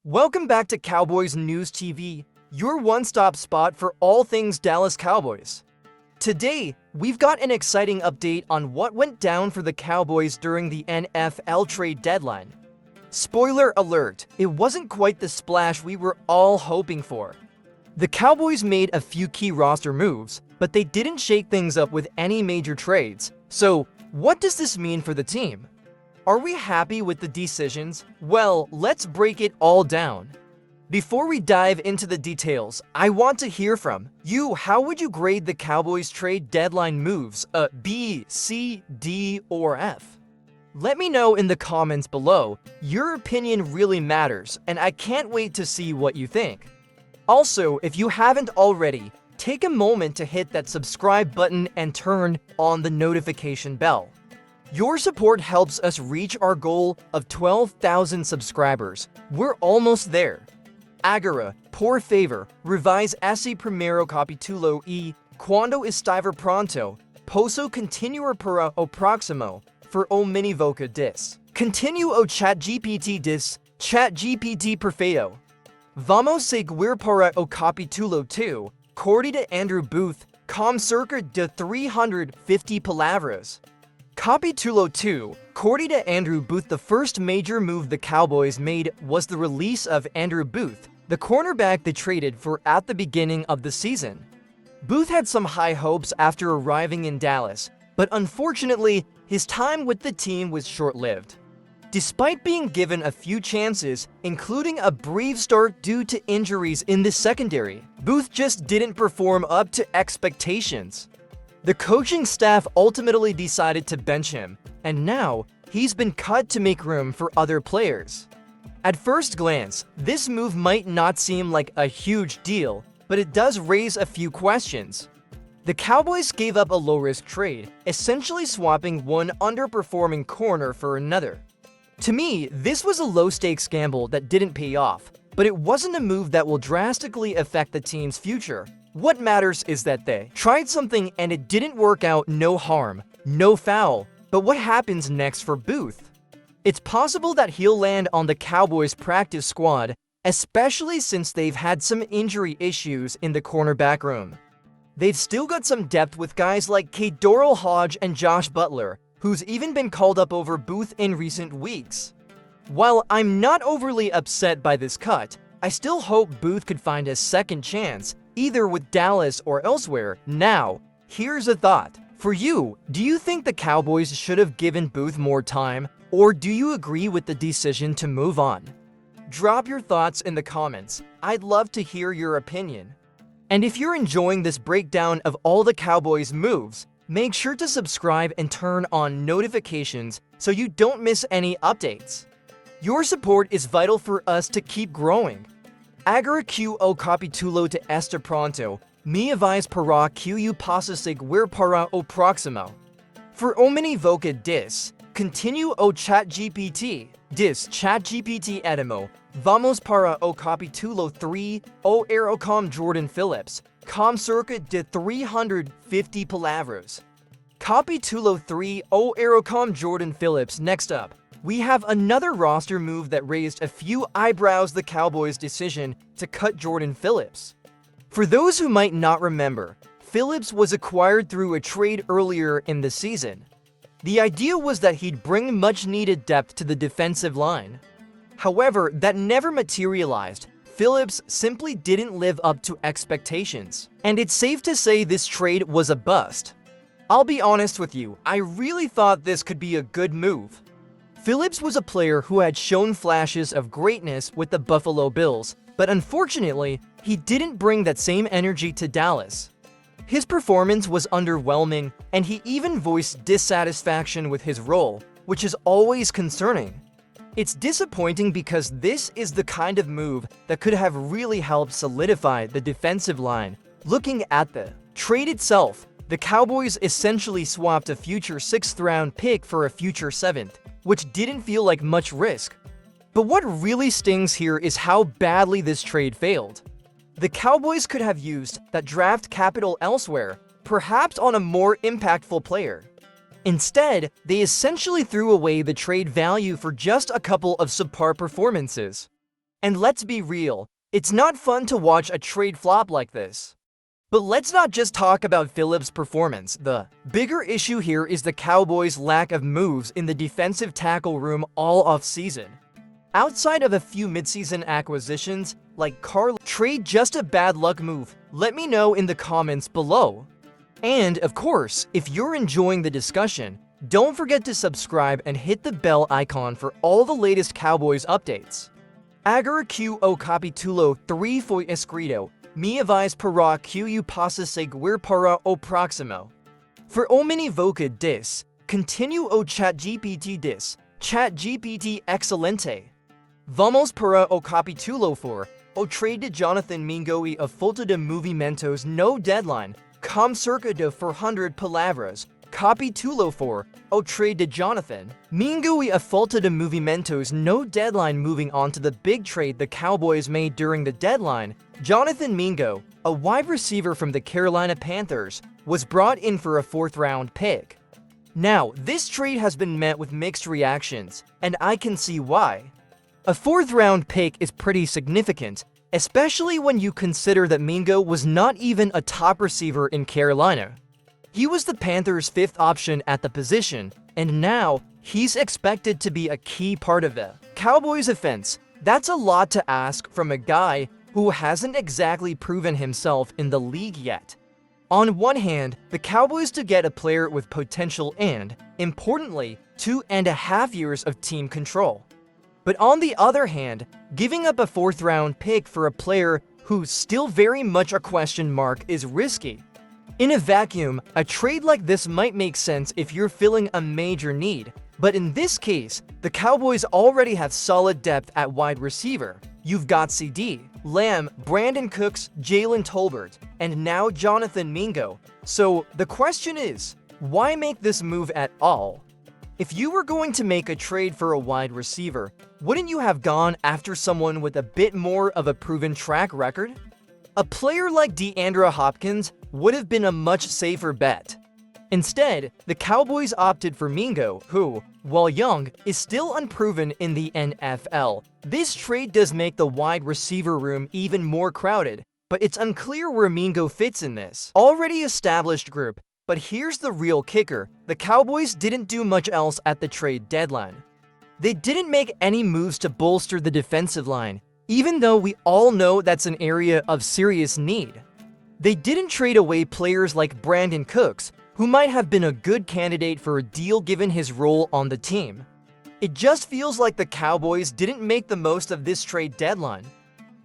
Welcome back to Cowboys News TV, your one-stop spot for all things Dallas Cowboys. Today, we've got an exciting update on what went down for the Cowboys during the NFL trade deadline. Spoiler alert, it wasn't quite the splash we were all hoping for. The Cowboys made a few key roster moves, but they didn't shake things up with any major trades. So, what does this mean for the team? Are we happy with the decisions? Well, let's break it all down. Before we dive into the details, I want to hear from you. How would you grade the Cowboys trade deadline moves, a B, C, D, or F? Let me know in the comments below. Your opinion really matters, and I can't wait to see what you think. Also, if you haven't already, take a moment to hit that subscribe button and turn on the notification bell. Your support helps us reach our goal of 12,000 subscribers. We're almost there. Agora, por favor, revise esse primeiro capítulo e, quando estiver pronto, posso continuar para o próximo, for o minivoca diz. Continue o ChatGPT diz, ChatGPT perfeito. Vamos seguir para o capítulo 2, corte de Andrew Booth, com cerca de 350 palavras. Capítulo 2, corte de Andrew Booth. The first major move the Cowboys made was the release of Andrew Booth, the cornerback they traded for at the beginning of the season. Booth had some high hopes after arriving in Dallas, but unfortunately, his time with the team was short-lived. Despite being given a few chances, including a brief start due to injuries in the secondary, Booth just didn't perform up to expectations. The coaching staff ultimately decided to bench him, and now he's been cut to make room for other players. At first glance, this move might not seem like a huge deal, but it does raise a few questions. The Cowboys gave up a low-risk trade, essentially swapping one underperforming corner for another. To me, this was a low-stakes gamble that didn't pay off, but it wasn't a move that will drastically affect the team's future. What matters is that they tried something and it didn't work out. No harm, no foul. But what happens next for Booth? It's possible that he'll land on the Cowboys practice squad, especially since they've had some injury issues in the cornerback room. They've still got some depth with guys like Kadoril Hodge and Josh Butler, who's even been called up over Booth in recent weeks. While I'm not overly upset by this cut, I still hope Booth could find a second chance, either with Dallas or elsewhere. Now, here's a thought. For you, do you think the Cowboys should have given Booth more time, or do you agree with the decision to move on? Drop your thoughts in the comments. I'd love to hear your opinion. And if you're enjoying this breakdown of all the Cowboys' moves, make sure to subscribe and turn on notifications so you don't miss any updates. Your support is vital for us to keep growing. Agora que o capítulo de este pronto, me avise para que eu possa seguir para o próximo. For o minivoca diz, continue o ChatGPT, diz ChatGPT edimo. Vamos para o capítulo 3, o era com Jordan Phillips, com cerca de 350 palavras. Capítulo 3, o era com Jordan Phillips. Next up, we have another roster move that raised a few eyebrows: the Cowboys' decision to cut Jordan Phillips. For those who might not remember, Phillips was acquired through a trade earlier in the season. The idea was that he'd bring much-needed depth to the defensive line. However, that never materialized. Phillips simply didn't live up to expectations, and it's safe to say this trade was a bust. I'll be honest with you, I really thought this could be a good move. Phillips was a player who had shown flashes of greatness with the Buffalo Bills, but unfortunately, he didn't bring that same energy to Dallas. His performance was underwhelming, and he even voiced dissatisfaction with his role, which is always concerning. It's disappointing because this is the kind of move that could have really helped solidify the defensive line. Looking at the trade itself, the Cowboys essentially swapped a future 6th-round pick for a future 7th, which didn't feel like much risk. But what really stings here is how badly this trade failed. The Cowboys could have used that draft capital elsewhere, perhaps on a more impactful player. Instead, they essentially threw away the trade value for just a couple of subpar performances. And let's be real, it's not fun to watch a trade flop like this. But let's not just talk about Phillips' performance. The bigger issue here is the Cowboys' lack of moves in the defensive tackle room all offseason. Outside of a few midseason acquisitions, like Carl, trade just a bad luck move? Let me know in the comments below. And of course, if you're enjoying the discussion, don't forget to subscribe and hit the bell icon for all the latest Cowboys updates. Agora Q o capitulo 3 foi escrito, minha vez para que eu possa seguir para o próximo. For omni voca dis, continue o ChatGPT dis, ChatGPT excelente. Vamos para o capítulo 4, o trade de Jonathan Mingo e a falta de movimentos no deadline, com cerca de 400 palavras. Capítulo 4, o trade de Jonathan Mingo e a falta de movimentos no deadline. Moving on to the big trade the Cowboys made during the deadline, Jonathan Mingo, a wide receiver from the Carolina Panthers, was brought in for a 4th-round pick. Now, this trade has been met with mixed reactions, and I can see why. A 4th-round pick is pretty significant, especially when you consider that Mingo was not even a top receiver in Carolina. He was the Panthers' 5th option at the position, and now he's expected to be a key part of the Cowboys' offense. That's a lot to ask from a guy who hasn't exactly proven himself in the league yet. On one hand, the Cowboys to get a player with potential and, importantly, 2.5 years of team control. But on the other hand, giving up a 4th-round pick for a player who's still very much a question mark is risky. In a vacuum, a trade like this might make sense if you're filling a major need, but in this case, the Cowboys already have solid depth at wide receiver. You've got ceedee, Lamb, Brandon Cooks, Jalen Tolbert, and now Jonathan Mingo. So the question is, why make this move at all? If you were going to make a trade for a wide receiver, wouldn't you have gone after someone with a bit more of a proven track record? A player like DeAndre Hopkins would have been a much safer bet. Instead, the Cowboys opted for Mingo, who, while young, is still unproven in the NFL. This trade does make the wide receiver room even more crowded, but it's unclear where Mingo fits in this already established group. But here's the real kicker: the Cowboys didn't do much else at the trade deadline. They didn't make any moves to bolster the defensive line, even though we all know that's an area of serious need. They didn't trade away players like Brandon Cooks, who might have been a good candidate for a deal given his role on the team. It just feels like the Cowboys didn't make the most of this trade deadline.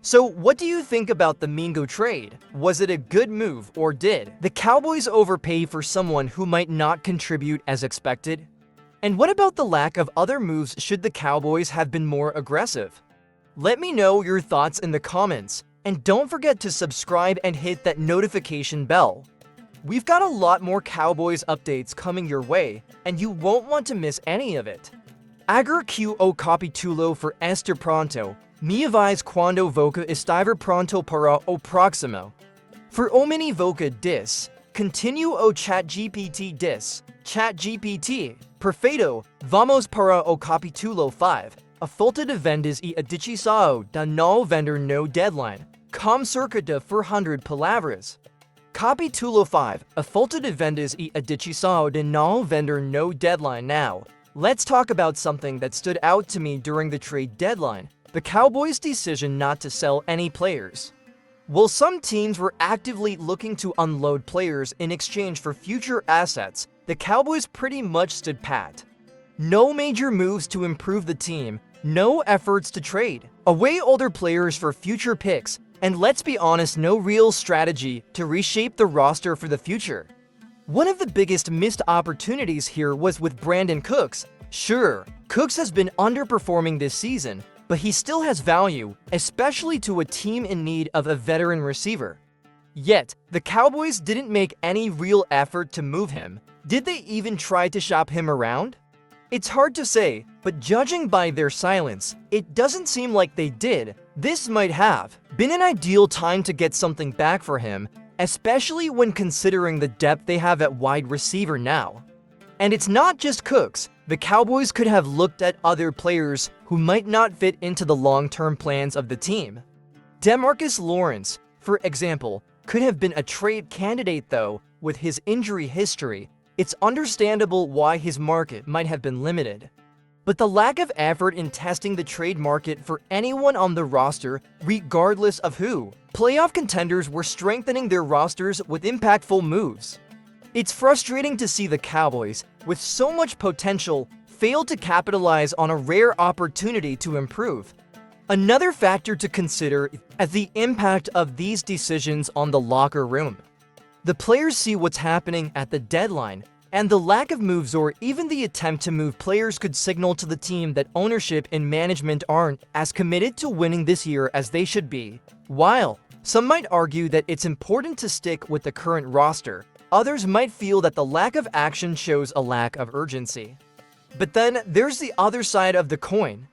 So what do you think about the Mingo trade? Was it a good move, or did the Cowboys overpay for someone who might not contribute as expected? And what about the lack of other moves? Should the Cowboys have been more aggressive? Let me know your thoughts in the comments, and don't forget to subscribe and hit that notification bell. We've got a lot more Cowboys updates coming your way, and you won't want to miss any of it. Agora Q o capítulo for este pronto, minha vez quando voca estiver pronto para o próximo. For omni voca dis, continue o ChatGPT dis, ChatGPT, perfeito, vamos para o capítulo 5. A falta de vendas e adição da no vender no deadline, com cerca de 400 palavras. Capítulo 5, a falta de vendas e adição de no vender no deadline. Now, let's talk about something that stood out to me during the trade deadline: the Cowboys' decision not to sell any players. While some teams were actively looking to unload players in exchange for future assets, the Cowboys pretty much stood pat. No major moves to improve the team, no efforts to trade away older players for future picks, and let's be honest, no real strategy to reshape the roster for the future. One of the biggest missed opportunities here was with Brandon Cooks. Sure, Cooks has been underperforming this season, but he still has value, especially to a team in need of a veteran receiver. Yet, the Cowboys didn't make any real effort to move him. Did they even try to shop him around? It's hard to say, but judging by their silence, it doesn't seem like they did. This might have been an ideal time to get something back for him, especially when considering the depth they have at wide receiver now. And it's not just Cooks. The Cowboys could have looked at other players who might not fit into the long-term plans of the team. DeMarcus Lawrence, for example, could have been a trade candidate though. With his injury history, it's understandable why his market might have been limited. But the lack of effort in testing the trade market for anyone on the roster, regardless of who, playoff contenders were strengthening their rosters with impactful moves. It's frustrating to see the Cowboys, with so much potential, fail to capitalize on a rare opportunity to improve. Another factor to consider is the impact of these decisions on the locker room. The players see what's happening at the deadline, and the lack of moves or even the attempt to move players could signal to the team that ownership and management aren't as committed to winning this year as they should be. While some might argue that it's important to stick with the current roster, others might feel that the lack of action shows a lack of urgency. But then there's the other side of the coin.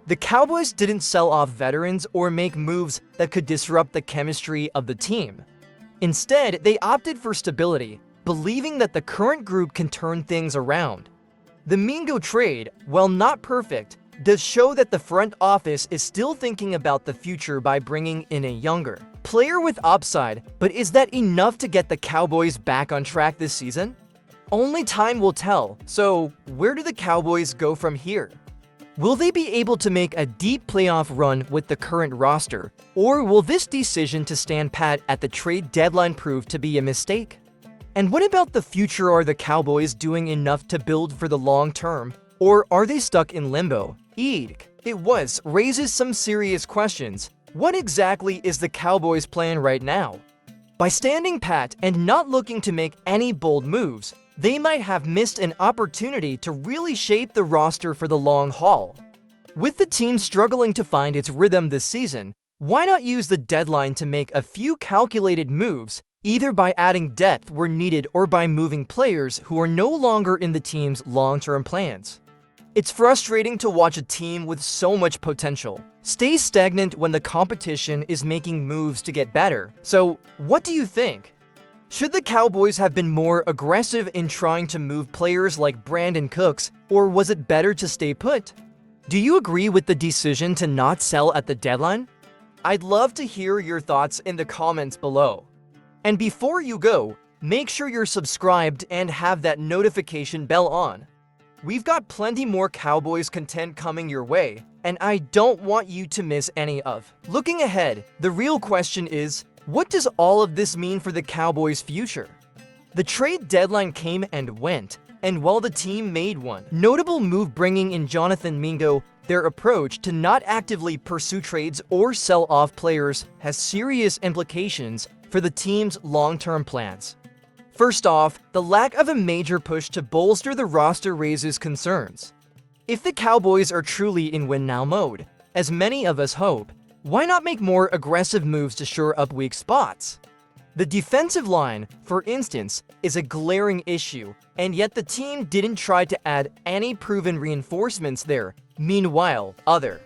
The Cowboys didn't sell off veterans or make moves that could disrupt the chemistry of the team. Instead, they opted for stability, believing that the current group can turn things around. The Mingo trade, while not perfect, does show that the front office is still thinking about the future by bringing in a younger player with upside, but is that enough to get the Cowboys back on track this season? Only time will tell, so where do the Cowboys go from here? Will they be able to make a deep playoff run with the current roster, or will this decision to stand pat at the trade deadline prove to be a mistake? And what about the future? Are the Cowboys doing enough to build for the long term, or are they stuck in limbo? It raises some serious questions. What exactly is the Cowboys' plan right now? By standing pat and not looking to make any bold moves, they might have missed an opportunity to really shape the roster for the long haul. With the team struggling to find its rhythm this season, why not use the deadline to make a few calculated moves, either by adding depth where needed or by moving players who are no longer in the team's long-term plans? It's frustrating to watch a team with so much potential stay stagnant when the competition is making moves to get better. So, what do you think? Should the Cowboys have been more aggressive in trying to move players like Brandon Cooks, or was it better to stay put? Do you agree with the decision to not sell at the deadline? I'd love to hear your thoughts in the comments below. And before you go, make sure you're subscribed and have that notification bell on. We've got plenty more Cowboys content coming your way, and I don't want you to miss any of. Looking ahead, the real question is, what does all of this mean for the Cowboys' future? The trade deadline came and went, and while the team made one notable move bringing in Jonathan Mingo, their approach to not actively pursue trades or sell off players has serious implications for the team's long-term plans. First off, the lack of a major push to bolster the roster raises concerns. If the Cowboys are truly in win-now mode, as many of us hope, why not make more aggressive moves to shore up weak spots? The defensive line, for instance, is a glaring issue, and yet the team didn't try to add any proven reinforcements there. Meanwhile, other